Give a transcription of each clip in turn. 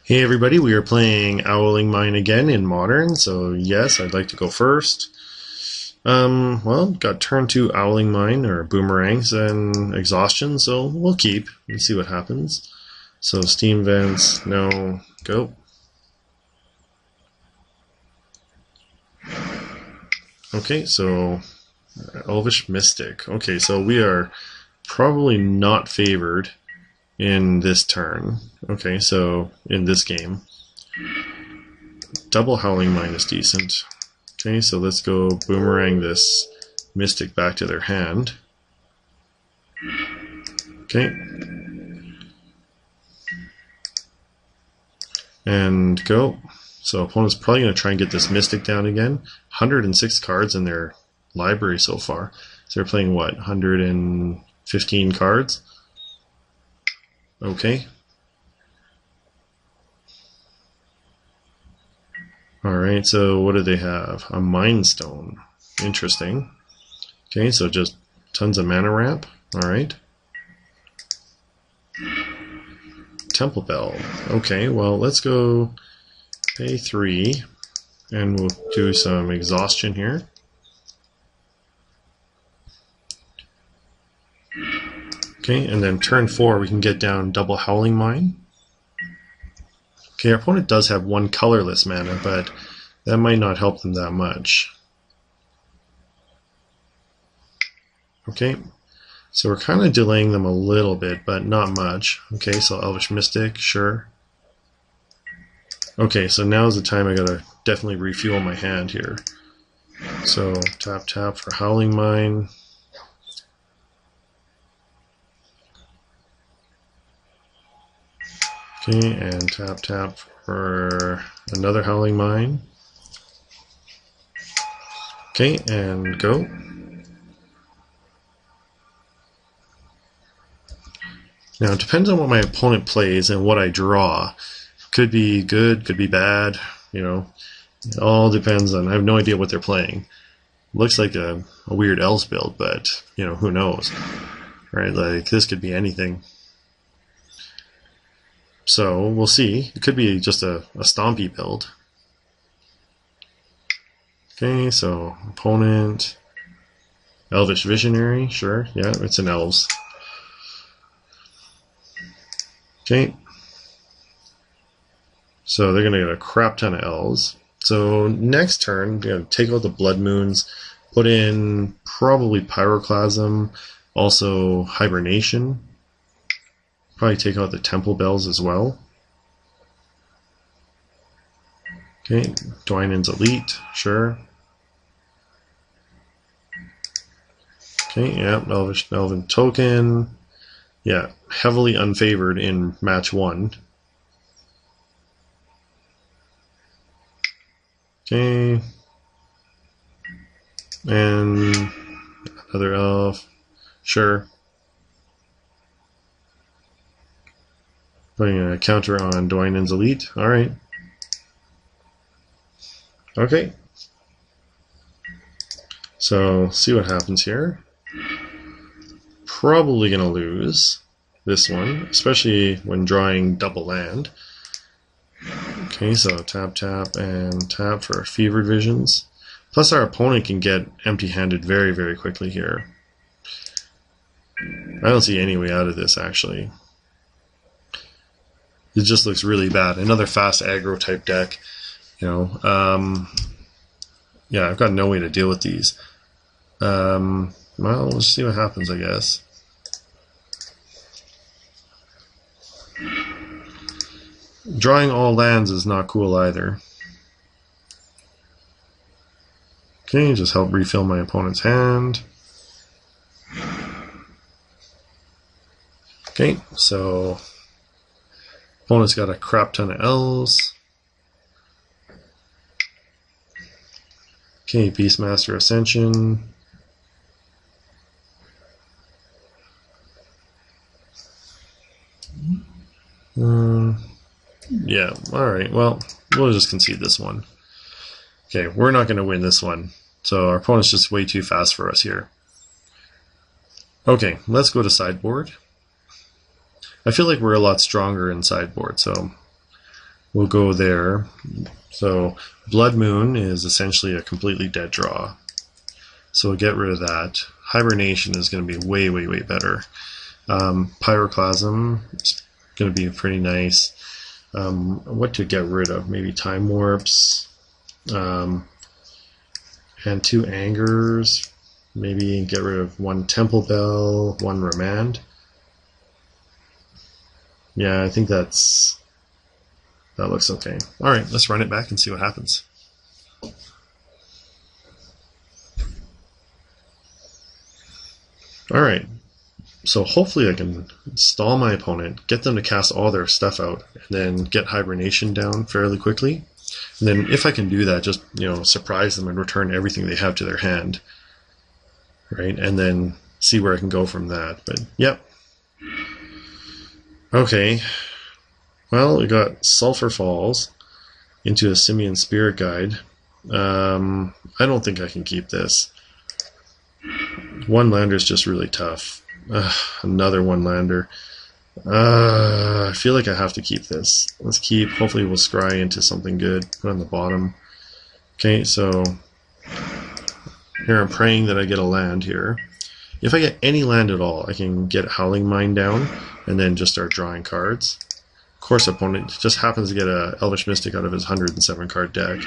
Hey everybody, we are playing Howling Mine again in Modern, so yes, I'd like to go first. Well, got turn 2 Howling Mine, or Boomerangs, and Exhaustion, so we'll keep and see what happens. So Steam Vents, no, go. Okay, so Elvish Mystic. Okay, so we are probably not favored in this turn. Okay, so in this game, double Howling Mine is decent. Okay, so let's go Boomerang this Mystic back to their hand. Okay. And go. So opponent's probably going to try and get this Mystic down again. 106 cards in their library so far. So they're playing what, 115 cards? Okay. Alright, so what do they have? A Mind Stone. Interesting. Okay, so just tons of mana ramp. Alright. Temple Bell. Okay, well, let's go pay 3. And we'll do some Exhaustion here. Okay, and then turn 4 we can get down double Howling Mine. Okay, our opponent does have one colorless mana, but that might not help them that much. Okay, so we're kind of delaying them a little bit, but not much. Okay, so Elvish Mystic, sure. Okay, so now's the time I gotta definitely refuel my hand here. So tap tap for Howling Mine. Okay, and tap tap for another Howling Mine. Okay, and go. Now it depends on what my opponent plays and what I draw. Could be good, could be bad, you know. It all depends on, I have no idea what they're playing. Looks like a weird Elves build, but, you know, who knows. Right, like this could be anything. So, we'll see. It could be just a stompy build. Okay, so opponent, Elvish Visionary, sure, yeah, it's an Elves. Okay. So they're going to get a crap ton of Elves. So next turn, we're going to take out the Blood Moons, put in probably Pyroclasm, also Hibernation. Probably take out the Temple Bells as well. Okay, Dwynen's Elite, sure. Okay, yeah, Elven Token. Yeah, heavily unfavored in match 1. Okay. And another elf. Sure. Putting a counter on Dwynen's Elite. Alright. Okay. So, see what happens here. Probably going to lose this one, especially when drawing double land. Okay, so tap tap and tap for Fevered Visions. Plus our opponent can get empty-handed very, very quickly here. I don't see any way out of this, actually. It just looks really bad. Another fast aggro type deck. You know, yeah, I've got no way to deal with these. Well, let's see what happens, I guess. Drawing all lands is not cool either. Okay, just help refill my opponent's hand. Okay, so opponent's got a crap ton of Elves. Okay, Beastmaster Ascension. Yeah, alright, well, we'll just concede this one. Okay, we're not going to win this one. So our opponent's just way too fast for us here. Okay, let's go to sideboard. I feel like we're a lot stronger in sideboard, so we'll go there. So Blood Moon is essentially a completely dead draw. So we'll get rid of that. Hibernation is going to be way, way, way better. Pyroclasm is going to be pretty nice. What to get rid of? Maybe Time Warps. And 2 Angers. Maybe get rid of 1 Temple Bell, 1 Remand. Yeah, I think that looks okay. Alright, let's run it back and see what happens. Alright, so hopefully I can stall my opponent, get them to cast all their stuff out, and then get Hibernation down fairly quickly. And then if I can do that, just, surprise them and return everything they have to their hand. Right, and then see where I can go from that. But, yep. Okay. Well, we got Sulphur Falls into a Simian Spirit Guide. I don't think I can keep this. 1 lander is just really tough. Another 1 lander. I feel like I have to keep this. Let's keep. Hopefully we'll scry into something good. Put on the bottom. Okay, so here I'm praying that I get a land here. If I get any land at all, I can get Howling Mine down and then just start drawing cards. Of course, opponent just happens to get a Elvish Mystic out of his 107 card deck.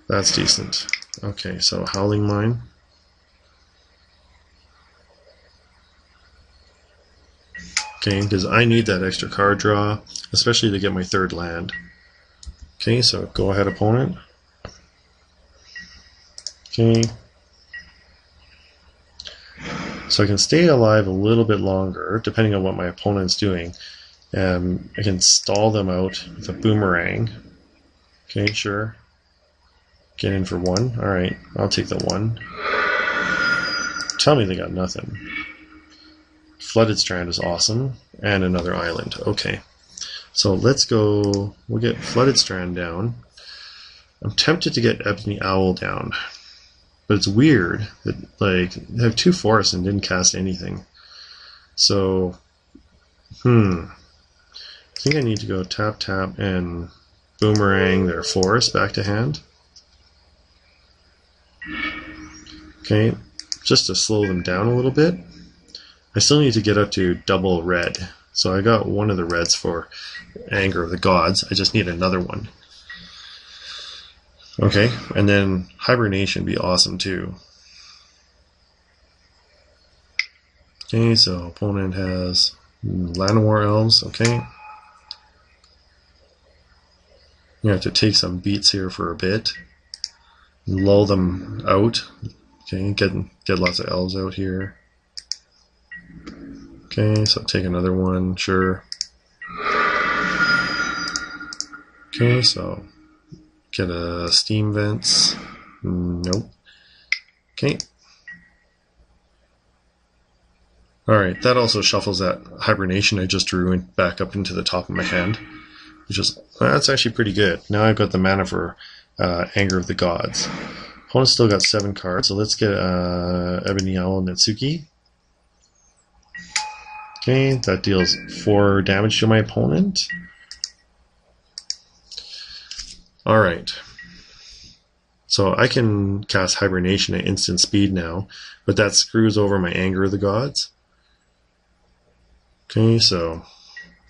That's decent. Okay, so Howling Mine. Okay, because I need that extra card draw, especially to get my 3rd land. Okay, so go ahead, opponent. Okay. So I can stay alive a little bit longer, depending on what my opponent's doing. I can stall them out with a Boomerang. Okay, sure. Get in for 1. Alright, I'll take the 1. Tell me they got nothing. Flooded Strand is awesome, and another island. Okay, so let's go. We'll get Flooded Strand down. I'm tempted to get Ebony Owl down, but it's weird that they have 2 forests and didn't cast anything. So, I think I need to go tap tap and Boomerang their forest back to hand. Okay, just to slow them down a little bit. I still need to get up to double red. So I got 1 of the reds for Anger of the Gods. I just need another one. Okay, and then Hibernation would be awesome too. Okay, so opponent has Llanowar Elves. Okay. You have to take some beats here for a bit. Lull them out. Okay, get lots of elves out here. Okay, so take another one, sure. Okay, so get a Steam Vents. Nope. Okay. Alright, that also shuffles that Hibernation I just drew back up into the top of my hand. Which is, that's actually pretty good. Now I've got the mana for Anger of the Gods. Opponent's still got 7 cards, so let's get Ebony Owl Netsuke. Okay, that deals 4 damage to my opponent. Alright. So I can cast Hibernation at instant speed now, but that screws over my Anger of the Gods. Okay, so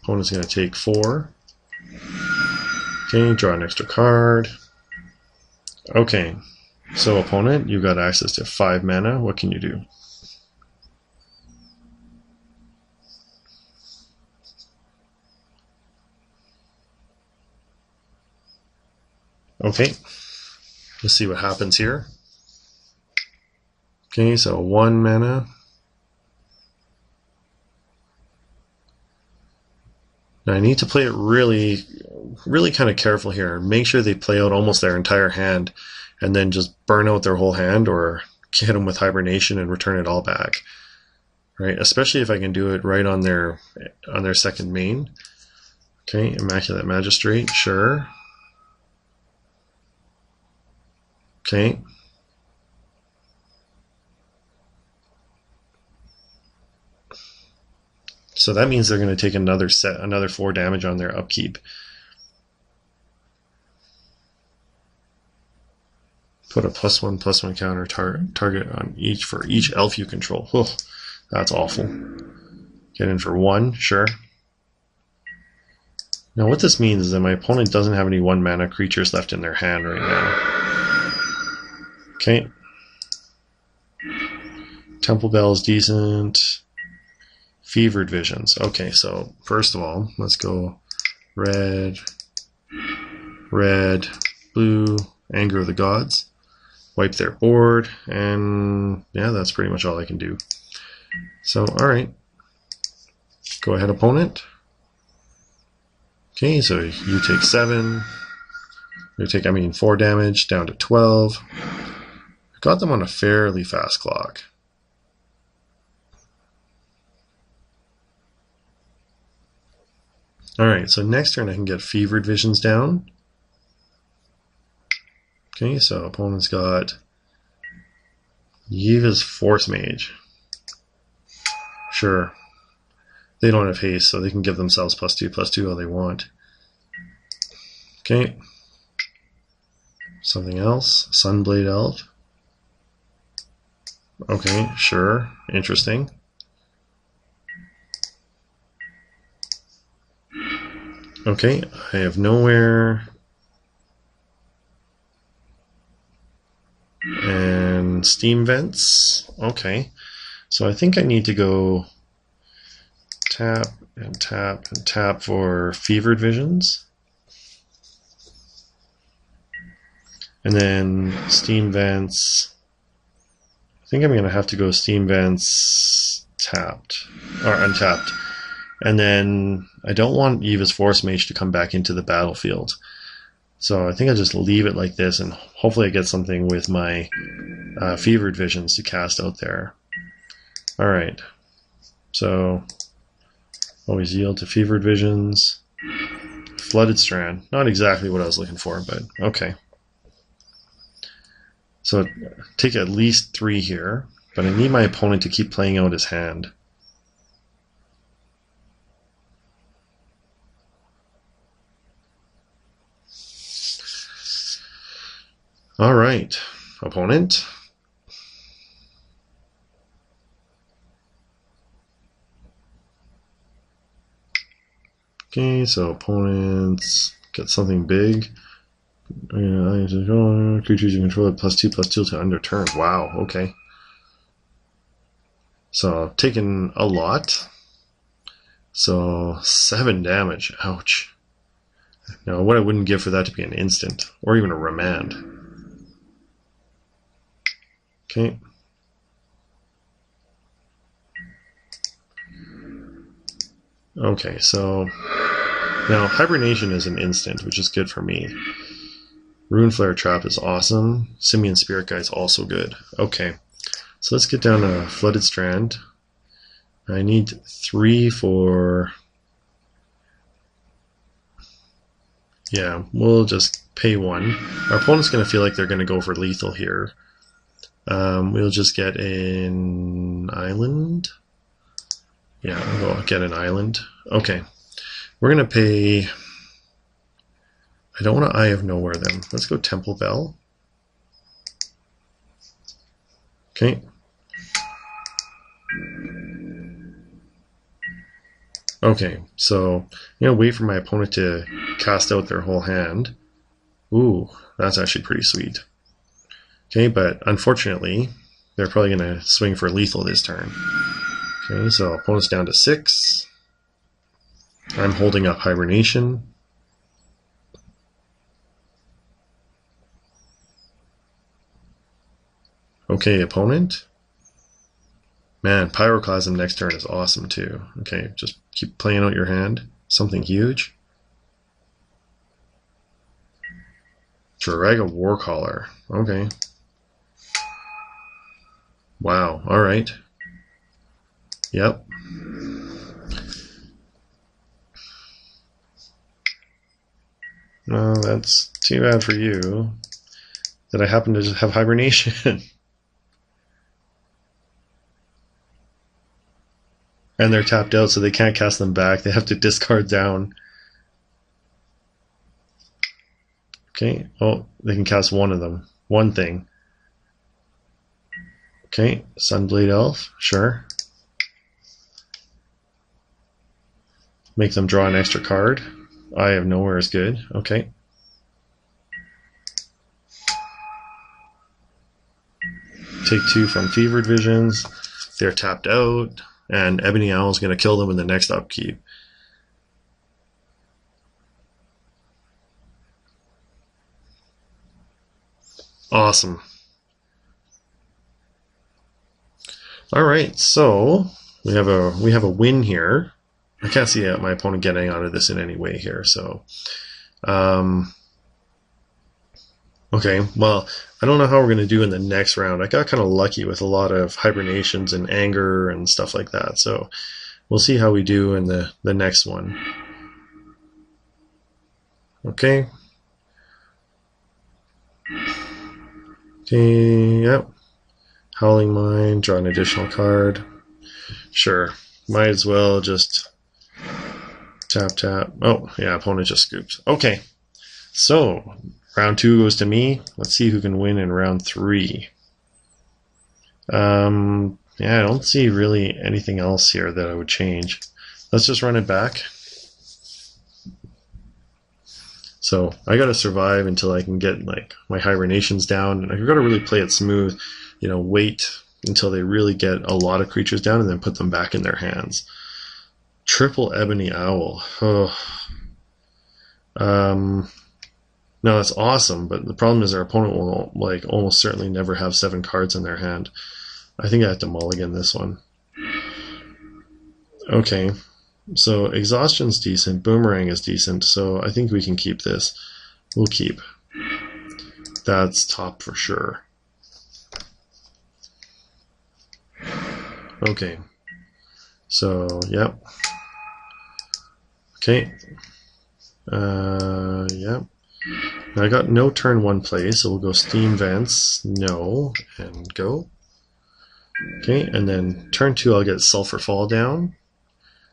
opponent's going to take 4. Okay, draw an extra card. Okay, so opponent, you've got access to 5 mana. What can you do? Okay, let's see what happens here. Okay, so 1 mana. Now I need to play it really kind of careful here. Make sure they play out almost their entire hand and then just burn out their whole hand or hit them with Hibernation and return it all back. Right? Especially if I can do it right on their second main. Okay, Immaculate Magistrate, sure. Okay. So that means they're going to take another 4 damage on their upkeep. Put a +1/+1 counter target on each for each elf you control. Oh, that's awful. Get in for 1, sure. Now what this means is that my opponent doesn't have any 1-mana creatures left in their hand right now. Okay. Temple Bell is decent. Fevered Visions. Okay, so first of all, let's go red, blue, Anger of the Gods. Wipe their board, and yeah, that's pretty much all I can do. So, alright. Go ahead, opponent. Okay, so you take 7. You take, 4 damage, down to 12. Got them on a fairly fast clock. Alright, so next turn I can get Fevered Visions down. Okay, so opponent's got Yiva's Force Mage. Sure. They don't have haste, so they can give themselves +2/+2 all they want. Okay. Something else. Sunblade Elf. Okay, sure. Interesting. Okay, I have nowhere. And Steam Vents. Okay. So I think I need to go tap and tap and tap for Fevered Visions. And then Steam Vents. I think I'm going to have to go Steam Vents tapped or untapped. And then I don't want Eva's Force Mage to come back into the battlefield. So I think I'll just leave it like this, and hopefully I get something with my Fevered Visions to cast out there. Alright. So always yield to Fevered Visions. Flooded Strand. Not exactly what I was looking for, but okay. So take at least 3 here, but I need my opponent to keep playing out his hand. All right, opponent. Okay, so opponents get something big. Creatures you control at +2/+2 to end their turn. Wow, okay. So taking a lot. So 7 damage. Ouch. Now, what I wouldn't give for that to be an instant, or even a remand. Okay. Okay, so now Hibernation is an instant, which is good for me. Runeflare Trap is awesome. Simian Spirit Guide is also good. Okay, so let's get down to Flooded Strand. I need 3 for... Yeah, we'll just pay 1. Our opponent's going to feel like they're going to go for lethal here. We'll just get an island. Yeah, we'll get an island. Okay, we're going to pay... I don't want to Eye of Nowhere then. Let's go Temple Bell. Okay. Okay, so I'm going to wait for my opponent to cast out their whole hand. Ooh, that's actually pretty sweet. Okay, but unfortunately, they're probably going to swing for lethal this turn. Okay, so opponent's down to 6. I'm holding up Hibernation. Okay, opponent. Man, Pyroclasm next turn is awesome too. Okay, just keep playing out your hand. Something huge. Jiraga Warcaller. Okay. Wow, alright. Yep. No, that's too bad for you that I happen to just have Hibernation. And they're tapped out, so they can't cast them back. They have to discard down. Okay, oh, they can cast one of them. one thing. Okay, Sunblade Elf, sure. Make them draw an extra card. Eye of Nowhere is good. Okay. Take 2 from Fevered Visions. They're tapped out, and Ebony Owl is going to kill them in the next upkeep. Awesome. All right, so we have a win here. I can't see my opponent getting out of this in any way here. So, okay. Well, I don't know how we're going to do in the next round. I got kind of lucky with a lot of hibernations and anger and stuff like that. So we'll see how we do in the next one. Okay. Okay. Yep. Howling Mine, draw an additional card. Sure. Might as well just tap, tap. Oh, yeah, opponent just scoops. Okay. So, round 2 goes to me. Let's see who can win in round 3. Yeah, I don't see really anything else here that I would change. Let's just run it back. So, I gotta survive until I can get like my hibernations down, and I've gotta really play it smooth. You know, wait until they really get a lot of creatures down and then put them back in their hands. Triple Ebony Owl. Oh. No, that's awesome, but the problem is our opponent will like almost certainly never have 7 cards in their hand. I think I have to mulligan this one. Okay, so Exhaustion's decent, Boomerang is decent, so I think we can keep this. We'll keep. That's top for sure. Okay, so, yep. Okay. Yep. Now I got no turn 1 play, so we'll go Steam Vents, no, and go. Okay, and then turn 2 I'll get Sulfur Fall down.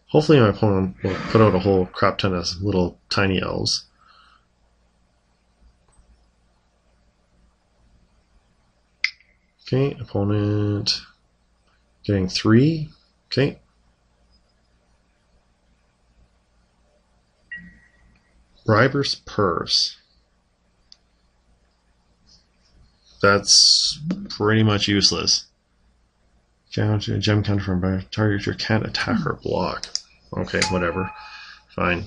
Hopefully my opponent will put out a whole crap ton of little tiny elves. Okay, opponent getting 3. Okay. Briber's Purse. That's pretty much useless. Counter a gem counter from a target you can't attack or block. Okay, whatever. Fine.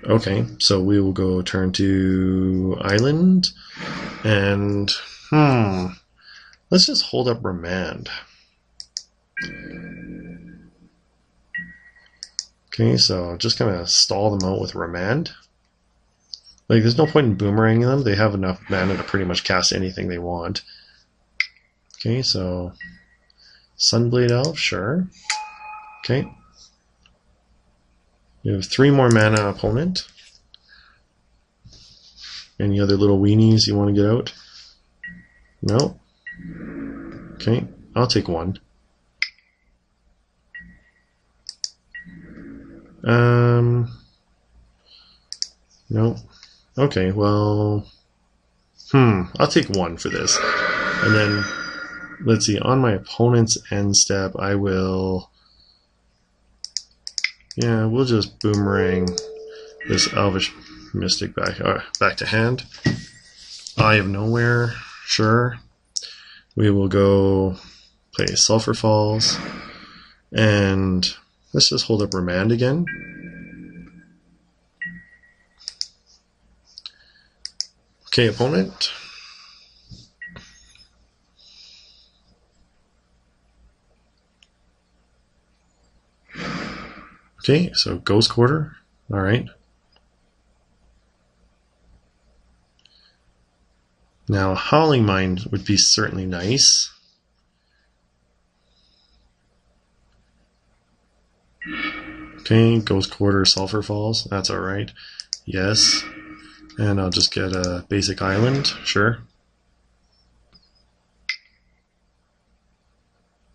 Okay, so we will go turn to Island, and let's just hold up Remand. Okay, so just kind of stall them out with Remand. Like, there's no point in boomeranging them. They have enough mana to pretty much cast anything they want. Okay, so Sunblade Elf, sure. Okay. You have 3 more mana, opponent. Any other little weenies you want to get out? No? Okay, I'll take 1. No. Okay, well, I'll take 1 for this. And then, let's see, on my opponent's end step, I will, yeah, we'll just boomerang this Elvish Mystic back to hand. Eye of Nowhere, sure. We will go play Sulfur Falls, and let's just hold up Remand again. Okay, opponent. Okay, so Ghost Quarter. All right. Now, Howling Mine would be certainly nice. Okay, Ghost Quarter, Sulfur Falls. That's all right. Yes. And I'll just get a basic island, sure.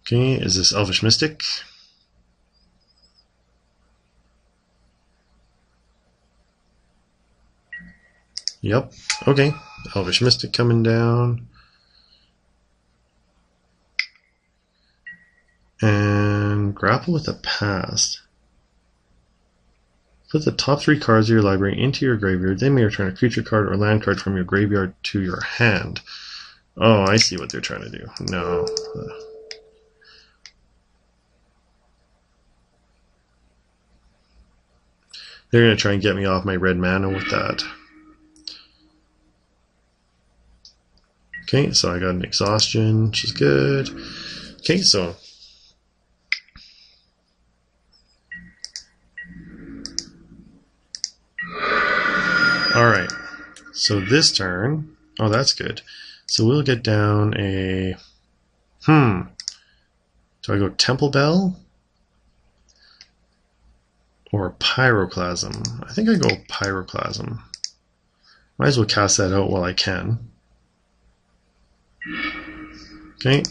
Okay, is this Elvish Mystic? Yep. Okay. Elvish Mystic coming down. And grapple with the past. Put the top 3 cards of your library into your graveyard. They may return a creature card or land card from your graveyard to your hand. Oh, I see what they're trying to do. No. They're going to try and get me off my red mana with that. Okay, so I got an Exhaustion, which is good. Okay, so alright, so this turn, oh that's good. So we'll get down a, do I go Temple Bell? Or Pyroclasm? I think I go Pyroclasm. Might as well cast that out while I can. Okay.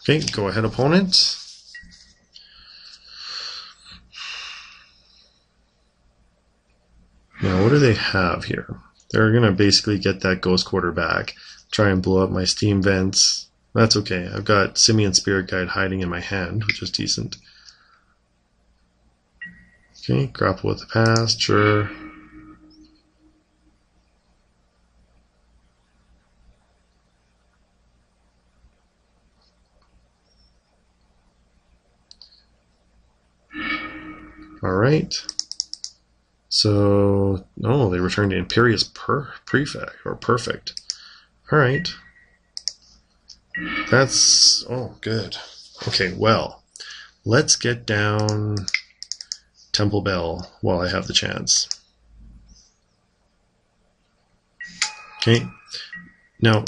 Okay, go ahead opponent. Now what do they have here? They're going to basically get that Ghost Quarter back. Try and blow up my steam vents. That's okay. I've got Simian Spirit Guide hiding in my hand, which is decent. Okay, grapple with the past, sure. Alright. So, oh, they returned the Imperious Prefect, or Perfect. Alright. That's, oh, good. Okay, well, let's get down Temple Bell while I have the chance. Okay. Now,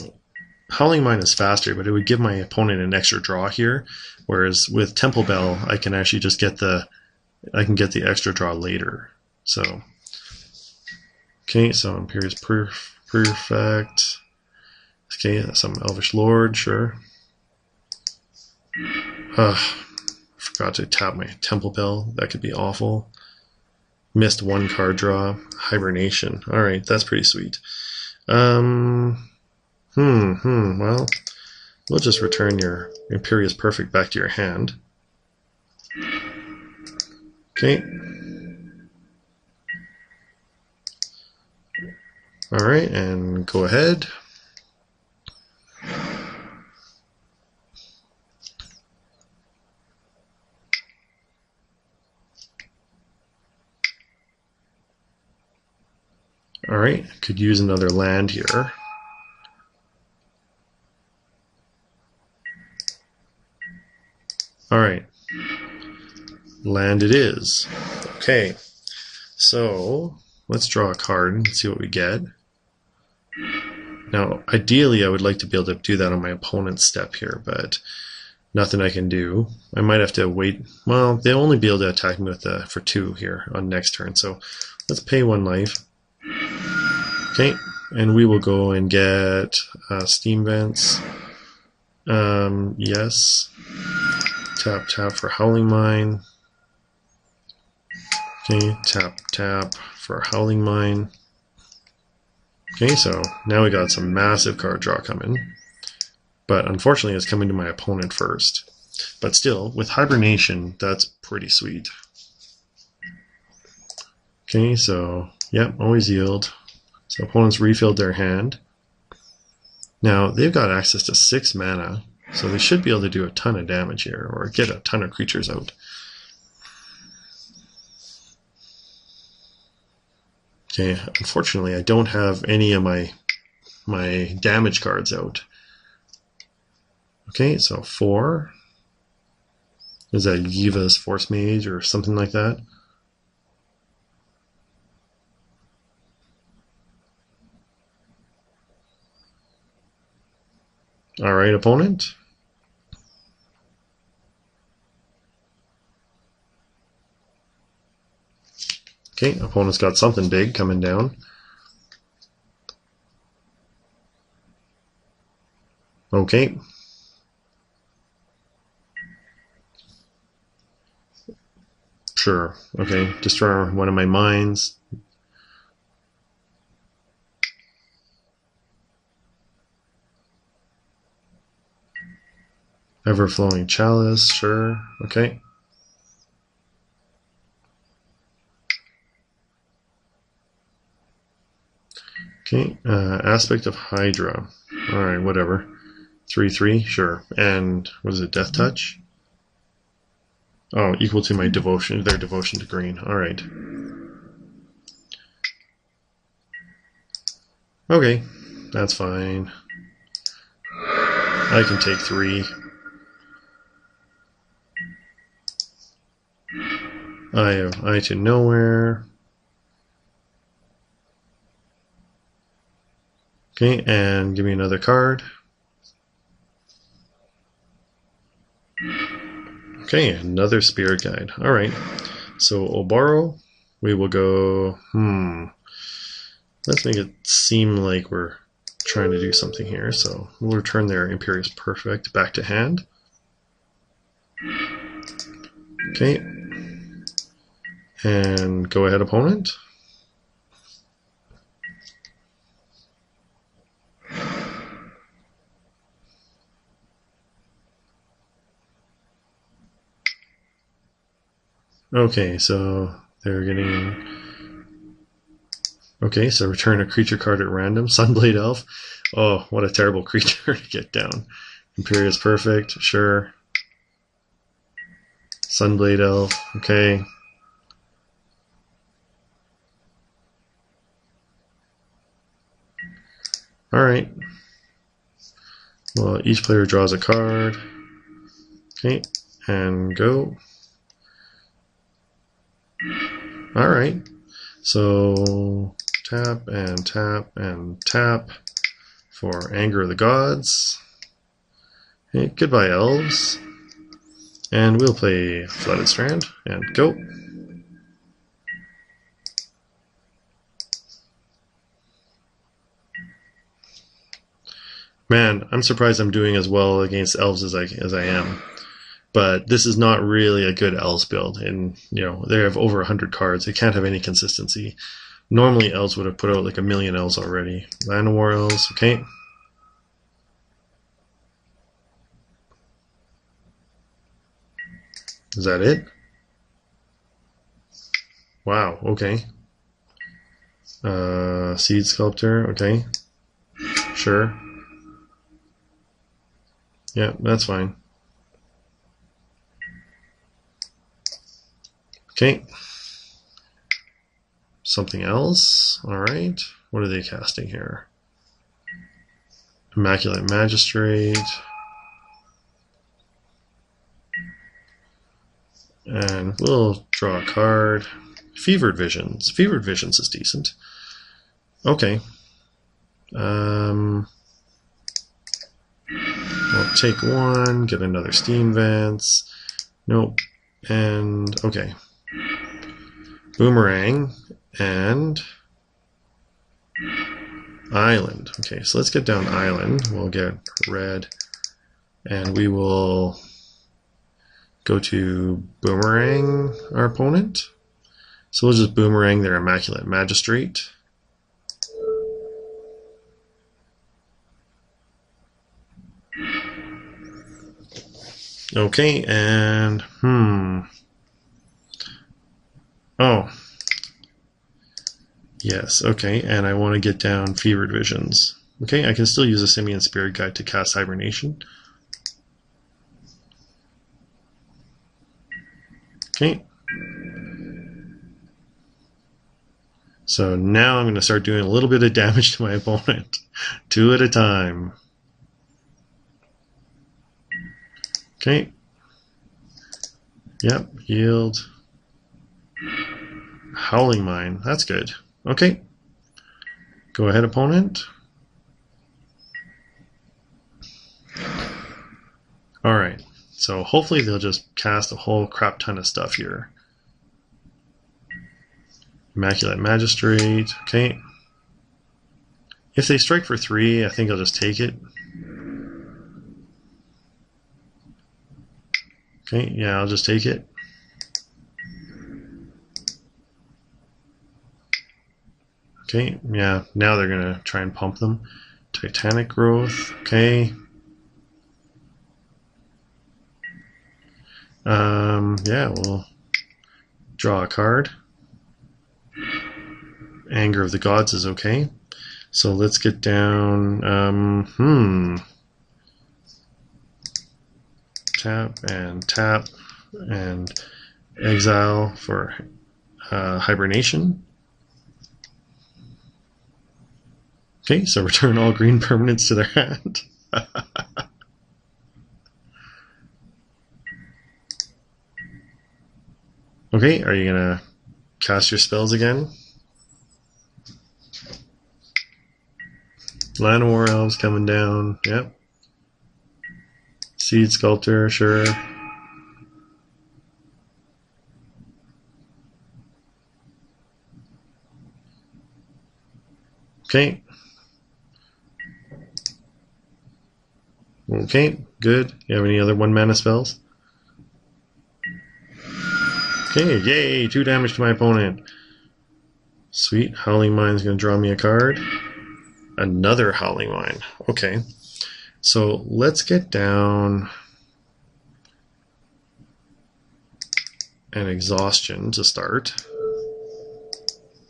Howling Mine is faster, but it would give my opponent an extra draw here, whereas with Temple Bell, I can actually just get the extra draw later. So, okay, so Imperious Perfect. Okay, some Elvish Lord, sure. Forgot to tap my Temple Bell. That could be awful. Missed 1 card draw. Hibernation. Alright, that's pretty sweet. Well, we'll just return your Imperious Perfect back to your hand. Okay. Alright, and go ahead. Alright, could use another land here. Alright, land it is. Okay, so let's draw a card and see what we get. Now, ideally, I would like to be able to do that on my opponent's step here, but nothing I can do. I might have to wait. Well, they'll only be able to attack me with for 2 here on next turn, so let's pay 1 life. Okay, and we will go and get Steam Vents. Yes. Tap, tap for Howling Mine. Okay, tap, tap for Howling Mine. Okay, so now we got some massive card draw coming. But unfortunately, it's coming to my opponent first. But still, with Hibernation, that's pretty sweet. Okay, so, yep, always yield. So opponents refilled their hand. Now, they've got access to 6 mana, so they should be able to do a ton of damage here, or get a ton of creatures out. Okay, unfortunately, I don't have any of my damage cards out. Okay, so 4. Is that Yiva's Force Mage or something like that? Alright, opponent. Okay, opponent's got something big coming down. Okay. Sure. Okay. Destroy one of my mines. Ever-flowing chalice. Sure. Okay. Okay. Aspect of Hydra. All right. Whatever. 3/3. Sure. And what is it? Death Touch. Oh, equal to my devotion. Their devotion to green. All right. Okay. That's fine. I can take 3. I have Eye to Nowhere. Okay, and give me another card. Okay, another Spirit Guide. Alright, so Oboro, we will go, let's make it seem like we're trying to do something here. So we'll return their Imperious Perfect back to hand. Okay, and go ahead, opponent. Okay, so they're getting... Okay, so return a creature card at random. Sunblade Elf. Oh, what a terrible creature to get down. Imperious Perfect, sure. Sunblade Elf, okay. Alright. Well, each player draws a card. Okay, and go. Alright. So tap and tap and tap for Anger of the Gods. Okay, goodbye, Elves. And we'll play Flooded Strand and go. Man, I'm surprised I'm doing as well against Elves as I am. But this is not really a good Elves build, and they have over 100 cards. They can't have any consistency. Normally, Elves would have put out like 1,000,000 Elves already. Llanowar Elves, okay. Is that it? Wow, okay. Seed Sculptor, okay. Sure. Yeah, that's fine. Okay. Something else. Alright. What are they casting here? Immaculate Magistrate. And we'll draw a card. Fevered Visions. Fevered Visions is decent. Okay. I'll take 1, get another Steam Vents. Nope. And, okay. Boomerang and Island. Okay, so let's get down Island. We'll get red, and we will go to Boomerang our opponent. So we'll just Boomerang their Immaculate Magistrate. Okay, and oh. Yes, okay, and I want to get down Fevered Visions. Okay, I can still use a Simian Spirit Guide to cast Hibernation. Okay. So now I'm going to start doing a little bit of damage to my opponent. 2 at a time. Okay. Yep, yield. Howling Mine, that's good. Okay. Go ahead, opponent. Alright, so hopefully they'll just cast a whole crap ton of stuff here. Immaculate Magistrate, okay. If they strike for 3, I think I'll just take it. Okay, yeah, I'll just take it. Okay, yeah, now they're going to try and pump them. Titanic Growth, okay. Yeah, we'll draw a card. Anger of the Gods is okay. So let's get down, tap and exile for Hibernation. Okay, so return all green permanents to their hand. Okay, are you gonna cast your spells again? Llanowar Elves coming down, yep. Seed Sculptor, sure. Okay. Okay, good. You have any other 1-mana spells? Okay, yay! 2 damage to my opponent. Sweet. Howling Mine is going to draw me a card. Another Howling Mine. Okay. So let's get down an Exhaustion to start.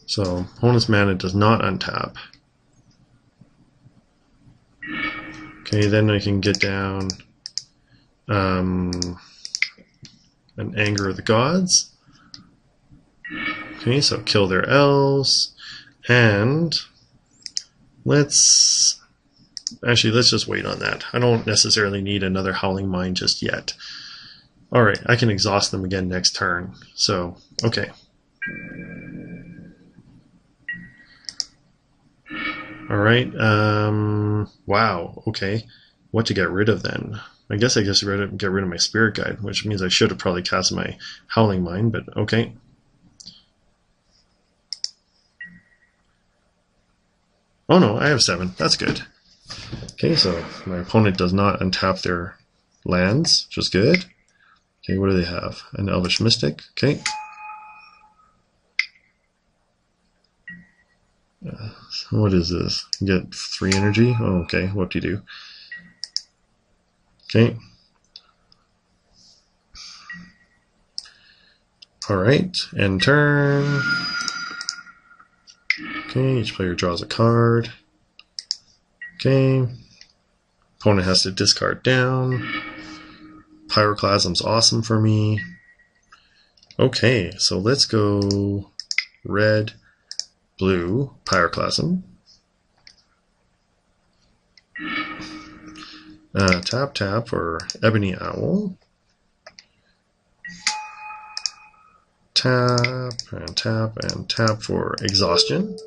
So opponent's mana does not untap. Okay, then I can get down an Anger of the Gods. Okay, so kill their elves. And let's just wait on that. I don't necessarily need another Howling Mine just yet. Alright, I can exhaust them again next turn. So, okay. Alright, wow, okay. What to get rid of then? I guess I just get rid of my Spirit Guide, which means I should have probably cast my Howling Mine, but okay. Oh no, I have 7. That's good. Okay, so my opponent does not untap their lands, which is good. Okay, what do they have? An Elvish Mystic, okay. So what is this? You get 3 energy? Oh, okay, what do you do? Okay. Alright, end turn. Okay, each player draws a card. Okay. Opponent has to discard down. Pyroclasm's awesome for me. Okay, so let's go red, blue, Pyroclasm. Tap for Ebony Owl. Tap and tap and tap for Exhaustion.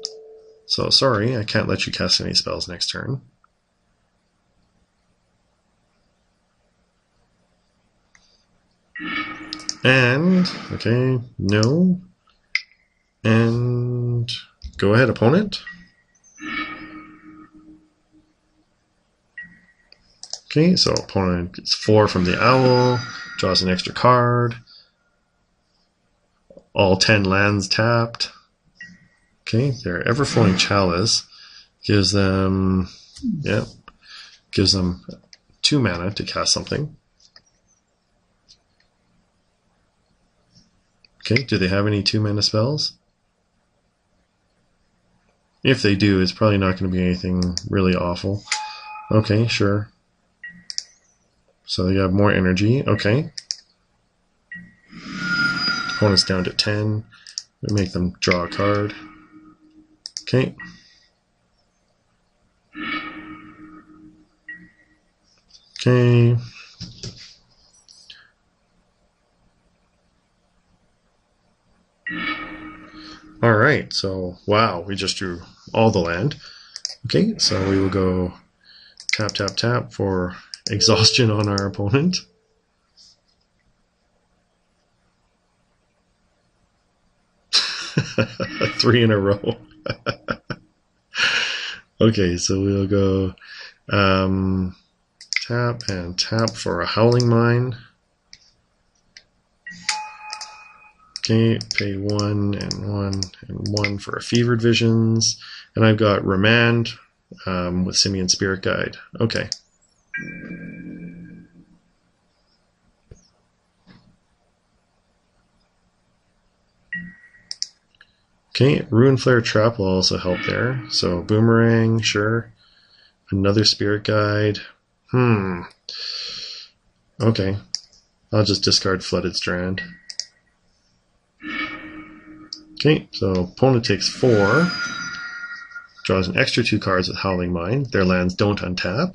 So sorry, I can't let you cast any spells next turn. And, okay, no. And go ahead, opponent. Okay, so opponent gets 4 from the owl, draws an extra card. All 10 lands tapped. Okay, their Everflowing Chalice gives them, yeah, gives them 2 mana to cast something. Okay, do they have any 2 mana spells? If they do, it's probably not going to be anything really awful. Okay, sure. So they have more energy. Okay. Opponent's down to 10. We make them draw a card. Okay. Okay. Alright, so wow, we just drew all the land. Okay, so we will go tap, tap, tap for Exhaustion on our opponent. Three in a row. Okay, so we'll go tap and tap for a Howling Mine. Okay, pay 1 and 1 and 1 for a Fevered Visions. And I've got Remand with Simian Spirit Guide. Okay. Okay, Runeflare Trap will also help there. So Boomerang, sure. Another Spirit Guide. Okay. I'll just discard Flooded Strand. Okay, so opponent takes 4. Draws an extra 2 cards with Howling Mine. Their lands don't untap.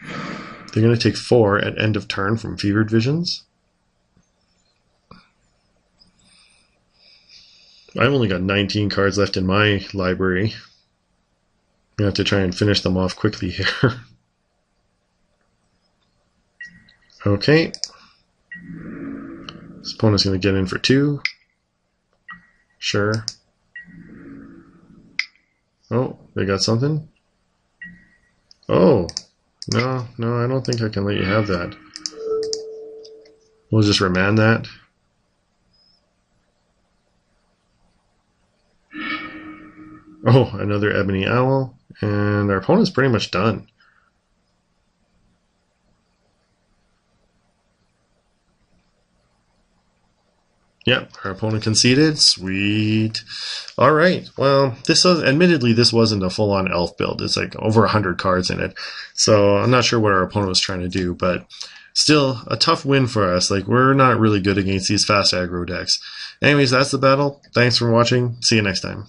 They're going to take 4 at end of turn from Fevered Visions. I've only got 19 cards left in my library. I'm going to have to try and finish them off quickly here. Okay. This opponent's going to get in for 2. Sure. Oh, they got something? Oh, no, I don't think I can let you have that. We'll just remand that. Oh, another Ebony Owl, and our opponent's pretty much done. Yep, our opponent conceded. Sweet. All right. Well, admittedly, this wasn't a full-on elf build. It's like over 100 cards in it. So I'm not sure what our opponent was trying to do, but still a tough win for us. Like, we're not really good against these fast aggro decks. Anyways, that's the battle. Thanks for watching. See you next time.